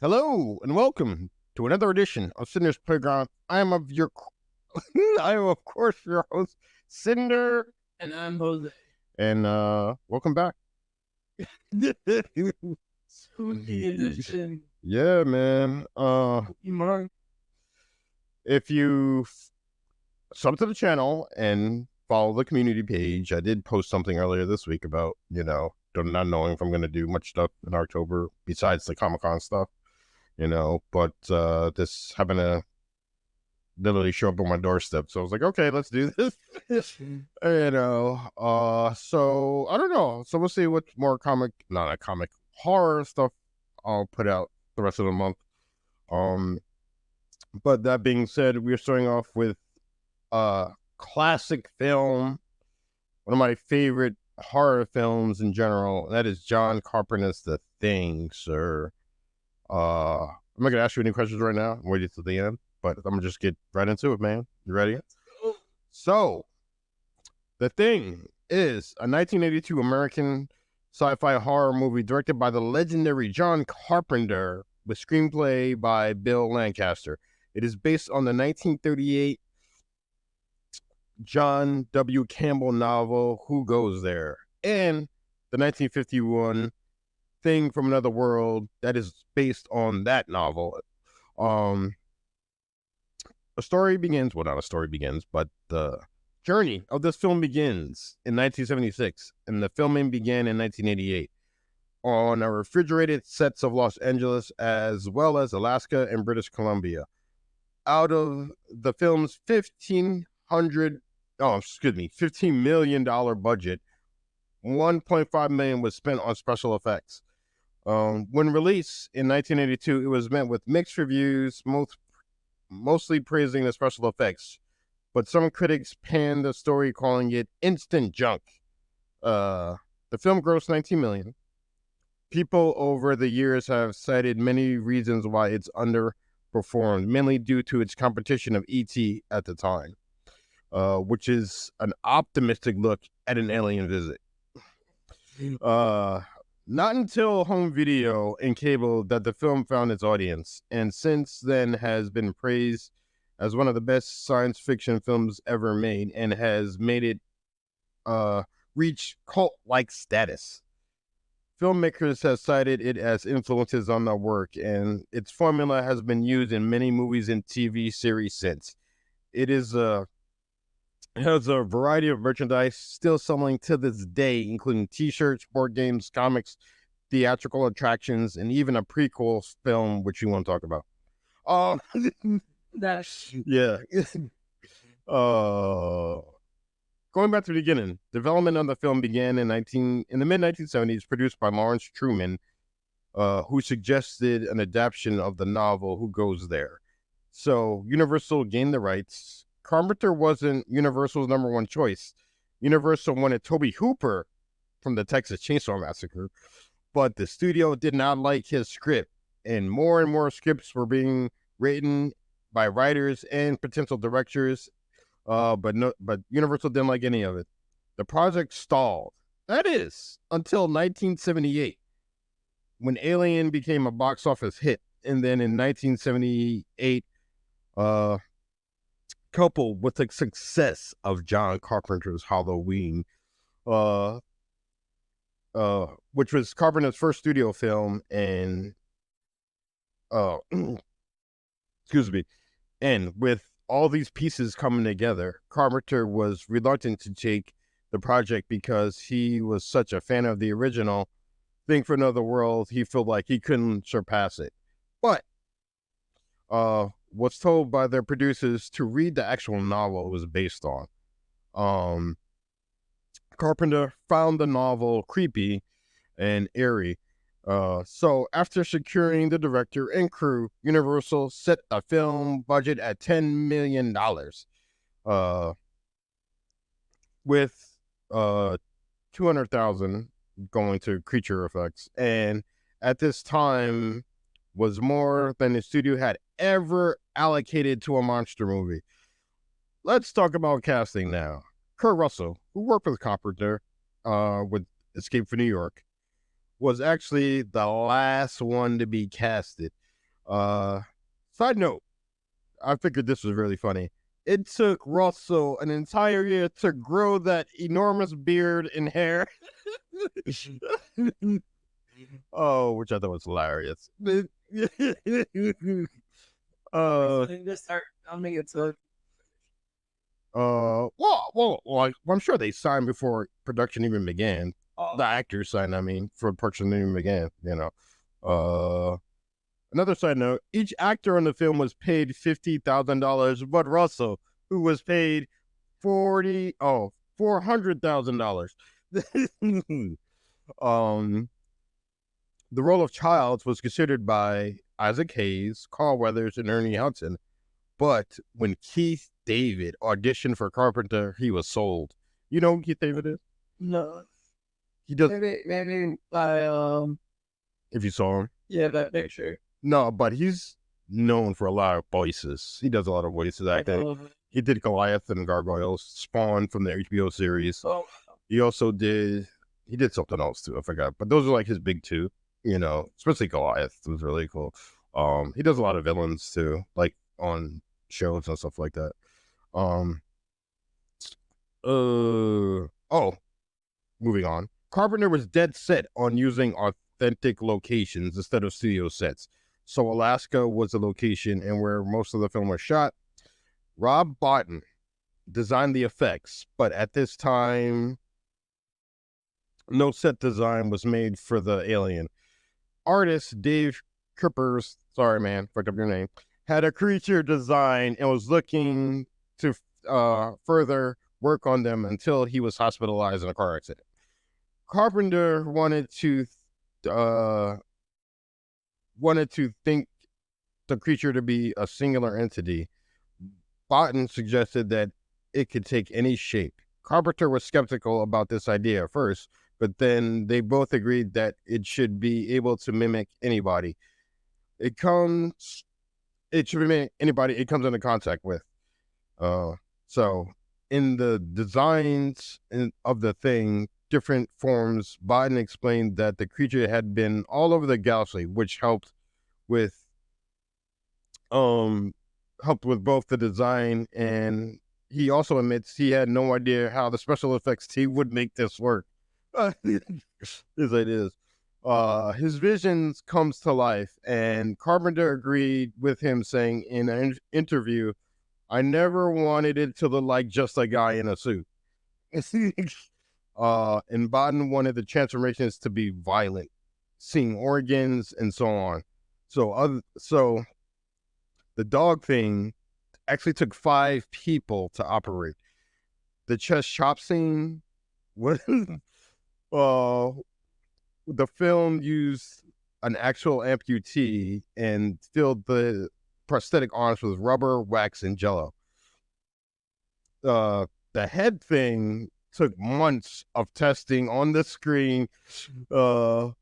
Hello and welcome to another edition of Cinder's Playground. I am I am of course your host, Cinder, And I'm Jose. and welcome back. Spooky edition. Yeah, man. Mark. If you sub to the channel and follow the community page, I did post something earlier this week about not knowing if I'm going to do much stuff in October besides the Comic-Con stuff. But this happened to literally show up on my doorstep. So I was like, okay, let's do this. So I don't know. So we'll see what more horror stuff I'll put out the rest of the month. But that being said, we're starting off with a classic film, one of my favorite horror films in general. That is John Carpenter's The Thing, sir. I'm not gonna ask you any questions right now. I'm waiting till the end, but I'm gonna just get right into it, man. You ready? So, The Thing is a 1982 American sci-fi horror movie directed by the legendary John Carpenter with screenplay by Bill Lancaster. It is based on the 1938 John W. Campbell novel Who Goes There and the 1951 Thing from Another World that is based on that novel. Not a story begins, but the journey of this film begins in 1976, and the filming began in 1988 on a refrigerated sets of Los Angeles as well as Alaska and British Columbia. Out of the film's $15 million budget, $1.5 million was spent on special effects. When released in 1982, it was met with mixed reviews, mostly praising the special effects, but some critics panned the story, calling it instant junk. The film grossed $19 million. People over the years have cited many reasons why it's underperformed, mainly due to its competition of E.T. at the time, which is an optimistic look at an alien visit. Not until home video and cable that the film found its audience, and since then has been praised as one of the best science fiction films ever made, and has made it reach cult-like status. Filmmakers have cited it as influences on their work, and its formula has been used in many movies and TV series since. It has a variety of merchandise still selling to this day, including t-shirts, board games, comics, theatrical attractions, and even a prequel film, which you want to talk about. Yeah. Going back to the beginning, development of the film began in the mid-1970s, produced by Lawrence Truman, who suggested an adaptation of the novel Who Goes There. So Universal gained the rights. Carpenter wasn't Universal's number one choice. Universal wanted Tobe Hooper from the Texas Chainsaw Massacre, but the studio did not like his script, and more scripts were being written by writers and potential directors, but Universal didn't like any of it. The project stalled. That is, until 1978, when Alien became a box office hit, and then in 1978, coupled with the success of John Carpenter's Halloween, which was Carpenter's first studio film, and excuse me, and with all these pieces coming together, Carpenter was reluctant to take the project because he was such a fan of the original Thing for Another World. He felt like he couldn't surpass it, but was told by their producers to read the actual novel it was based on. Carpenter found the novel creepy and eerie. So after securing the director and crew, Universal set a film budget at $10 million, with $200,000 going to creature effects, and at this time was more than the studio had ever allocated to a monster movie. Let's talk about casting now. Kurt Russell, who worked with Carpenter with Escape from New York, was actually the last one to be casted. Side note, I figured this was really funny. It took Russell an entire year to grow that enormous beard and hair. Oh, which I thought was hilarious. I think just start filming it so I'm sure they signed before production even began. The actors signed, I mean, for production even began, you know. Another side note, each actor in the film was paid $50,000, but Russell, who was paid $400,000. The role of Childs was considered by Isaac Hayes, Carl Weathers, and Ernie Hudson. But when Keith David auditioned for Carpenter, he was sold. You know who Keith David is? no. He does. Maybe by If you saw him, yeah, that picture. no, but he's known for a lot of voices. He does a lot of voices acting. He did Goliath and Gargoyles, Spawn from the HBO series. Oh, He also did. He did something else too. I forgot, but those are like his big two. You know, especially Goliath was really cool. He does a lot of villains too, like on shows and stuff like that. Moving on. Carpenter was dead set on using authentic locations instead of studio sets. So Alaska was the location and where most of the film was shot. Rob Bottin designed the effects, but at this time, no set design was made for the alien. Artist Dave Kippers, sorry man, fucked up your name, had a creature design and was looking to further work on them until he was hospitalized in a car accident. Carpenter wanted to think the creature to be a singular entity. Bottin suggested that it could take any shape. Carpenter was skeptical about this idea at first, but then they both agreed that it should be able to mimic anybody. It should mimic anybody it comes into contact with. So in the designs of the thing, different forms, Biden explained that the creature had been all over the galaxy, which helped with both the design, and he also admits he had no idea how the special effects team would make this work. As it is. His visions comes to life, and Carpenter agreed with him, saying in an interview, "I never wanted it to look like just a guy in a suit." And Biden wanted the transformations to be violent, seeing organs and so on. So the dog thing actually took 5 people to operate. The chest chop scene was the film used an actual amputee and filled the prosthetic arms with rubber, wax, and jello. The head thing took months of testing on the screen, but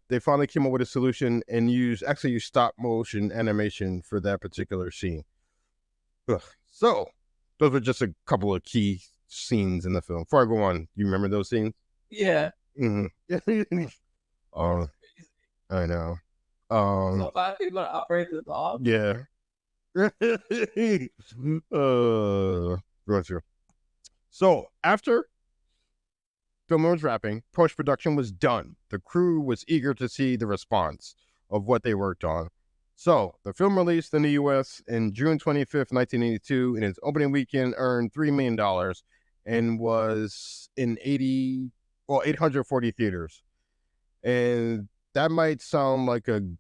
they finally came up with a solution and used stop motion animation for that particular scene. So those were just a couple of key scenes in the film. Before I go on, you remember those scenes? yeah. Mm-hmm. I know. So 5 people to operate the dog. Yeah. Going through. So after filming was wrapping, post-production was done. The crew was eager to see the response of what they worked on. So the film released in the U.S. in June 25th, 1982, and its opening weekend earned $3 million and was in 840 theaters. And that might sound like that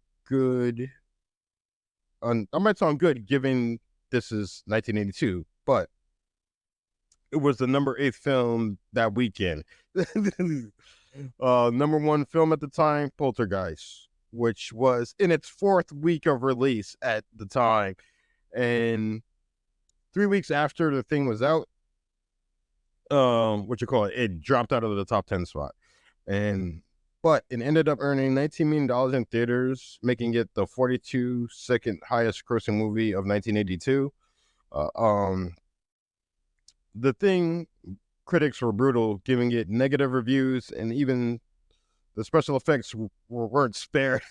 might sound good given this is 1982, but it was the number 8 film that weekend. Number 1 film at the time, Poltergeist, which was in its 4th week of release at the time. And 3 weeks after the thing was out, it dropped out of the top 10 spot. But it ended up earning $19 million in theaters, making it the 42nd highest grossing movie of 1982. The Thing critics were brutal, giving it negative reviews, and even The special effects weren't spared.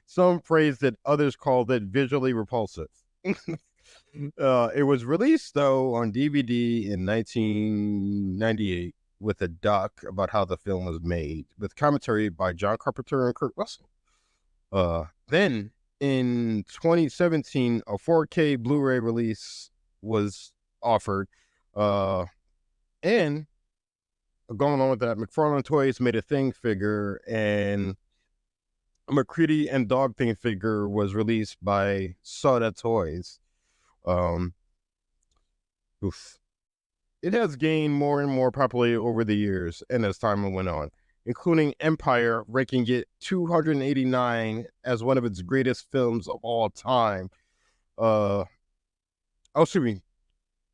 Some praised it, others called it visually repulsive. It was released, though, on DVD in 1998 with a doc about how the film was made, with commentary by John Carpenter and Kurt Russell. Then, in 2017, a 4K Blu-ray release was offered. And going on with that, McFarlane Toys made a Thing figure, and a McCready and Dog Thing figure was released by Soda Toys. It has gained more and more popularity over the years and as time went on, including Empire ranking it 289 as one of its greatest films of all time. Excuse me,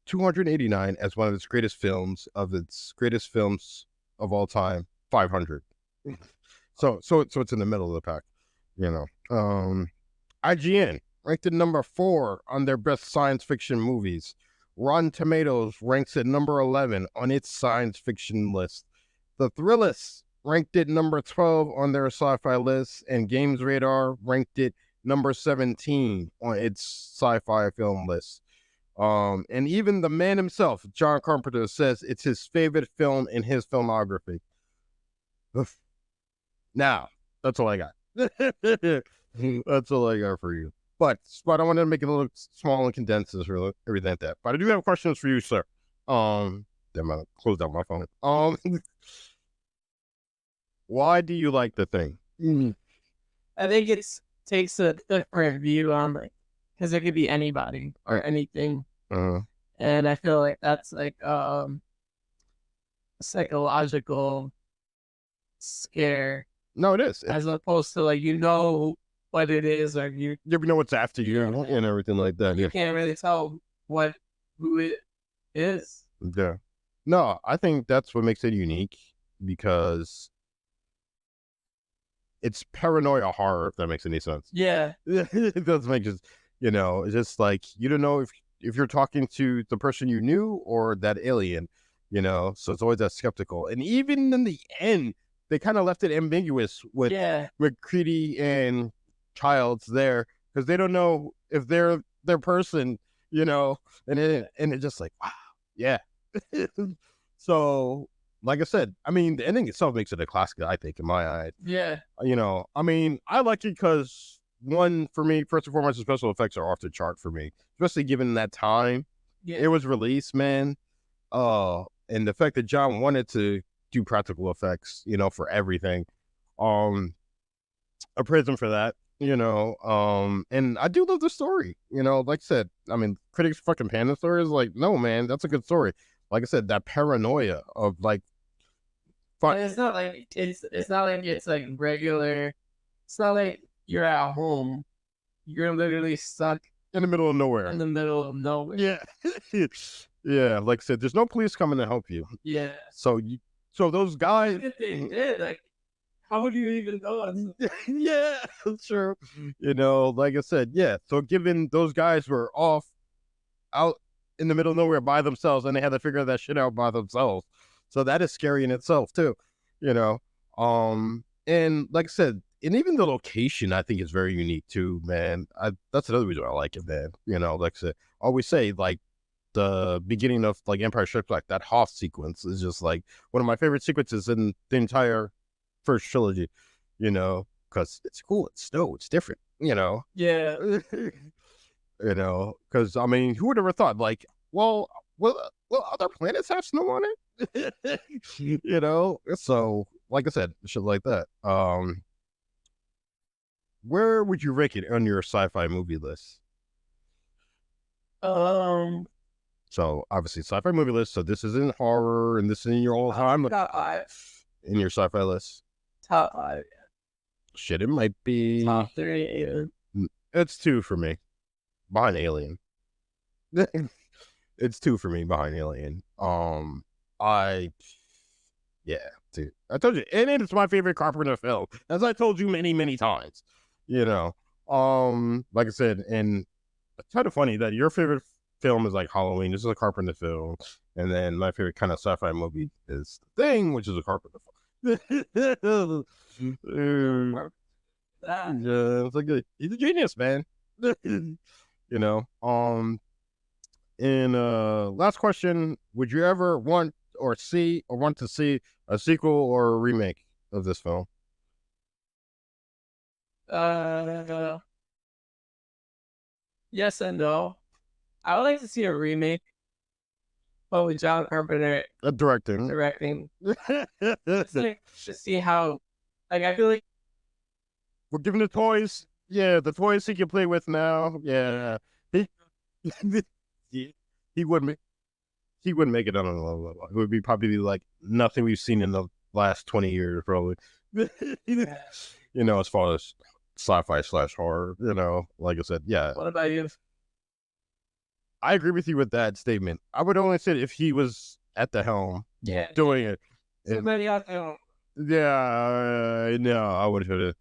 289 as one of its greatest films of all time. 500. So it's in the middle of the pack, you know. IGN ranked it number 4 on their best science fiction movies. Rotten Tomatoes ranks it number 11 on its science fiction list. The Thrillist ranked it number 12 on their sci-fi list, and Games Radar ranked it number 17 on its sci-fi film list. And even the man himself, John Carpenter, says it's his favorite film in his filmography. Now, that's all I got. That's all I got for you. But I wanted to make it a little small and condensed, really, everything like that. But I do have questions for you, sir. Then I closed out my phone. Why do you like The Thing? I think it takes a different view on like, because it could be anybody or anything, and I feel like that's like psychological scare. No, it is. As opposed to like what it is, or you know what's after you and everything like that. You can't really tell who it is. Yeah. No, I think that's what makes it unique, because it's paranoia horror, if that makes any sense. Yeah. It does make just, it's just like, you don't know if you're talking to the person you knew or that alien, so it's always that skeptical. And even in the end, they kind of left it ambiguous with Creedy and Childs there, because they don't know if they're their person, and it's just like, wow, yeah. So, like I said, I mean, the ending itself makes it a classic, I think, in my eyes. Yeah. I mean, I like it because, one, for me, first and foremost, the special effects are off the chart for me, especially given that time it was released, man. And the fact that John wanted to do practical effects, for everything. I praise him for that, and I do love the story, like I said, I mean, critics fucking panda story is like, no, man, that's a good story. Like I said, that paranoia of like, it's not like it's like regular. It's not like you're at home. You're literally stuck in the middle of nowhere. Yeah. Yeah, like I said, there's no police coming to help you. Yeah. So those guys, like, how would you even know? Yeah, sure. Like I said, yeah. So given those guys were out in the middle of nowhere by themselves, and they had to figure that shit out by themselves. So that is scary in itself too, and like I said, and even the location, I think, is very unique too, man. That's another reason I like it, man. Like I said, I always say, like, the beginning of like Empire Strikes Back, that Hoth sequence is just like one of my favorite sequences in the entire first trilogy, because it's cool, it's snow, it's different, Yeah. Because I mean, who would ever thought, like, well, other planets have snow on it? So like I said, shit like that. Where would you rank it on your sci-fi movie list? So obviously sci-fi movie list. So this is in horror, and this is in your all-time top 5 in your sci-fi list. Top 5. Shit, it might be top 3. It's 2 for me, behind Alien. It's 2 for me behind Alien. Dude, I told you, and it's my favorite Carpenter film, as I told you many, many times. Like I said, and it's kind of funny that your favorite film is like Halloween. This is a Carpenter film, and then my favorite kind of sci-fi movie is The Thing, which is a Carpenter film. Yeah, it's like he's a genius, man. You know. And last question: would you ever want to see a sequel or a remake of this film? Yes and no. I would like to see a remake, but with John Carpenter Directing. Just like to see how, like, I feel like We're giving the toys. Yeah, the toys he can play with now. Yeah, he he wouldn't he wouldn't make it on a level. It would be probably like nothing we've seen in the last 20 years, probably. As far as sci-fi / horror, like I said, yeah. What about you? I agree with you with that statement. I would only say if he was at the helm, doing it. Somebody out there. Yeah, no, I would have.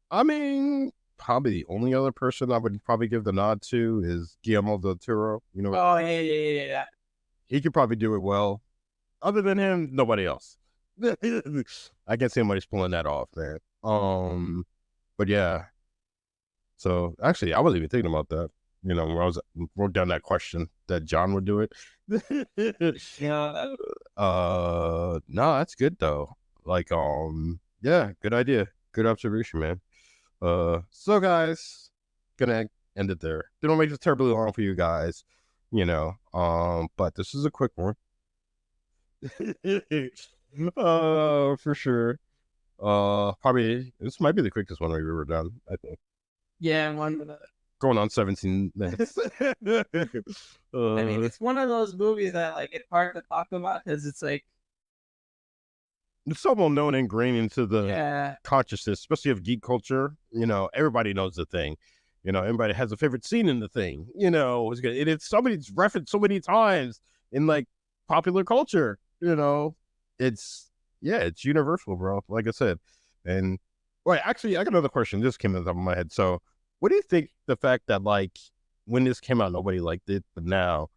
I mean, probably the only other person I would probably give the nod to is Guillermo del Toro. Oh, yeah. He could probably do it well. Other than him, nobody else. I can't see anybody's pulling that off, man. But yeah. So actually, I wasn't even thinking about that. When I wrote down that question that John would do it. Yeah. No, that's good though. Like, yeah, good idea. Good observation, man. So guys, gonna end it there. Didn't make this terribly long for you guys, but this is a quick one. For sure. Probably this might be the quickest one we've ever done, I think. Yeah, one minute. Going on 17 minutes. I mean, it's one of those movies that like it's hard to talk about because it's like it's so well known and ingrained into the consciousness, especially of geek culture. Everybody knows the thing. Everybody has a favorite scene in the thing. It's somebody's referenced so many times in like popular culture. It's universal, bro. Like I said, and wait, actually, I got another question. This came to the top of my head. So, what do you think the fact that like when this came out, nobody liked it, but now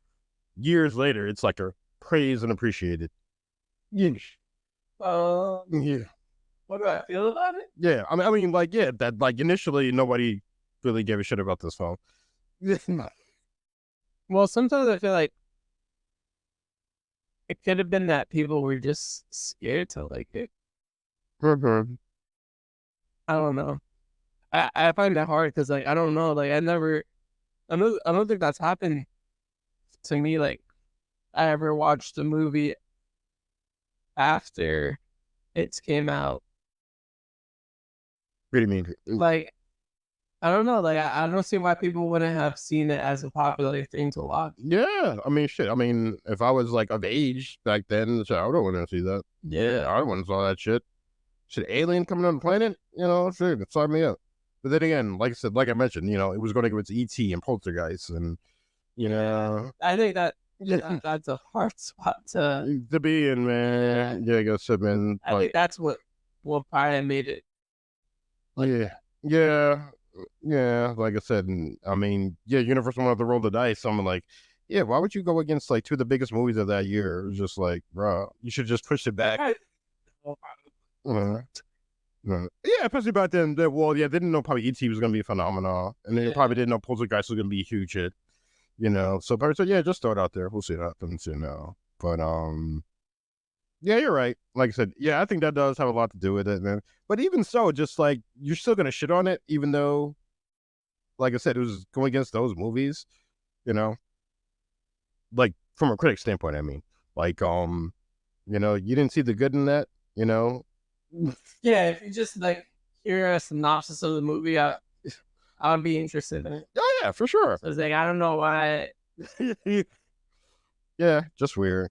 years later, it's like a praised and appreciated? Yeah. Yeah. What do I feel about it? Yeah, I mean, like, yeah, that like initially nobody really gave a shit about this film. Well, sometimes I feel like it could have been that people were just scared to like it. Mm-hmm. I don't know. I find that hard because like I don't know. Like I don't think that's happened to me. Like I ever watched a movie after it came out. What do you mean? Like I don't know. Like I don't see why people wouldn't have seen it as a popular thing to watch. Yeah, I mean, shit. I mean, if I was like of age back then, I don't want to see that. Yeah, I don't want to saw that shit. Shit, alien coming on the planet, shit, sign me up. But then again, like I said, like I mentioned, it was going to go with E.T. and Poltergeist, and I think that's a hard spot to be in, man. Yeah, I guess, man. I think that's what probably made it. Yeah. Like I said, I mean, yeah, Universal wanted to roll the dice. So I'm like, yeah, why would you go against like two of the biggest movies of that year? It was just like, bro, you should just push it back. Yeah, especially back then. They didn't know probably E.T. was going to be a phenomenon, and they probably didn't know Poltergeist was going to be a huge hit. So probably said, yeah, just throw it out there. We'll see what happens. But yeah, you're right. Like I said, yeah, I think that does have a lot to do with it, man. But even so, just like you're still gonna shit on it, even though, like I said, it was going against those movies. Like from a critic standpoint, I mean, like you didn't see the good in that. Yeah, if you just like hear a synopsis of the movie, I would be interested in it. Oh yeah, for sure. So it's like I don't know why. Yeah, just weird.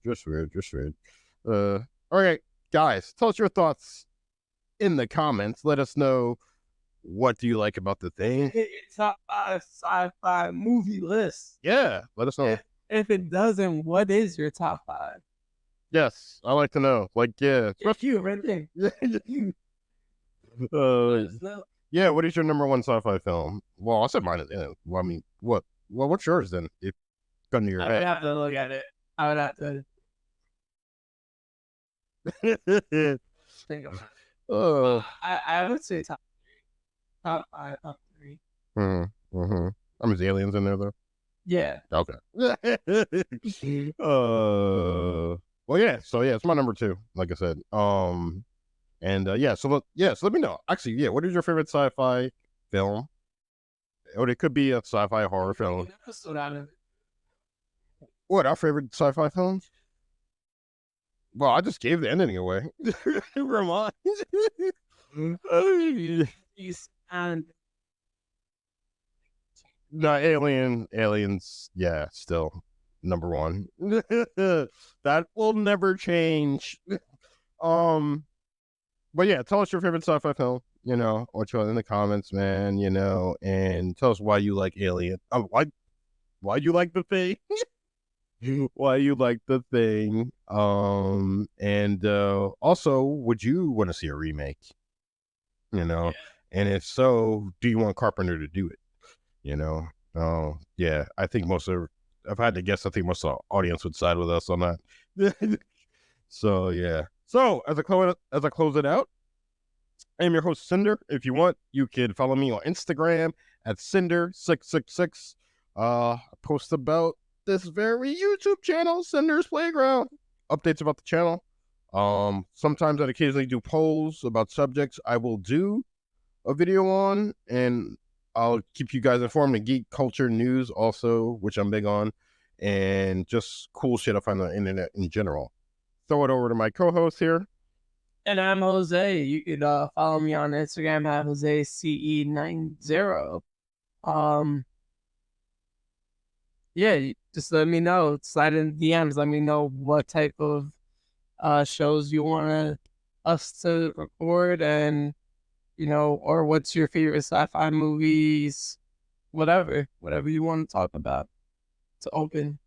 All right, guys, tell us your thoughts in the comments. Let us know what do you like about the thing. Top 5 sci-fi movie list. Yeah, let us know. If it doesn't, what is your top 5? Yes, I like to know. Like, yeah, it's you, right there. Yeah, what is your number one sci-fi film? Well, I said mine. Well, I mean, what? Well, what's yours then? If gun to your head, I would have to look at it. I would have to think about it. I would say top five, top three. I mean, is aliens in there though? Yeah. Okay. Well, yeah. So yeah, it's my number two. Like I said. And yeah. So let me know. Actually, yeah. What is your favorite sci-fi film? Or it could be a sci-fi horror film. Episode out of it. What our favorite sci-fi films? Well, I just gave the ending away. Remind. And No, aliens. Yeah, still number one. That will never change. But yeah, tell us your favorite sci-fi film. You know, what you want in the comments, man. You know, and tell us why you like Alien. Why you like the thing? Why you like the thing? And also, would you want to see a remake? You know, and if so, do you want Carpenter to do it? You know, yeah, I think I've had to guess, I think most of the audience would side with us on that. So yeah. So as I close it out, I am your host Cinder. If you want, you can follow me on Instagram at Cinder666. I post about this very YouTube channel, Cinder's Playground. Updates about the channel. Sometimes I'd occasionally do polls about subjects I will do a video on, and I'll keep you guys informed of geek culture news also, which I'm big on, and just cool shit I find on the internet in general. Throw it over to my co-host here. And I'm Jose. You could follow me on Instagram at JoseCE90. Yeah, just let me know. Slide in DMs. Let me know what type of shows you want us to record, and or what's your favorite sci-fi movies, whatever you want to talk about. It's open.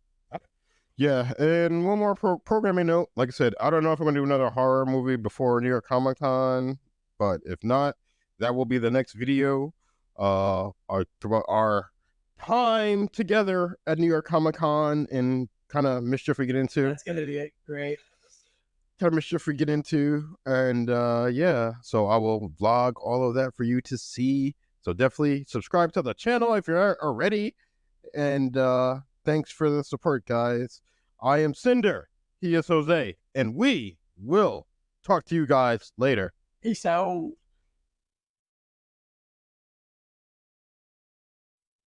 Yeah, and one more programming note. Like I said, I don't know if I'm going to do another horror movie before New York Comic Con, but if not, that will be the next video. Throughout our time together at New York Comic Con and kind of mischief we get into. That's going to be great. Kind of mischief we get into. And yeah, so I will vlog all of that for you to see. So definitely subscribe to the channel if you're already. And thanks for the support, guys. I am Cinder. He is Jose. And we will talk to you guys later. Peace out.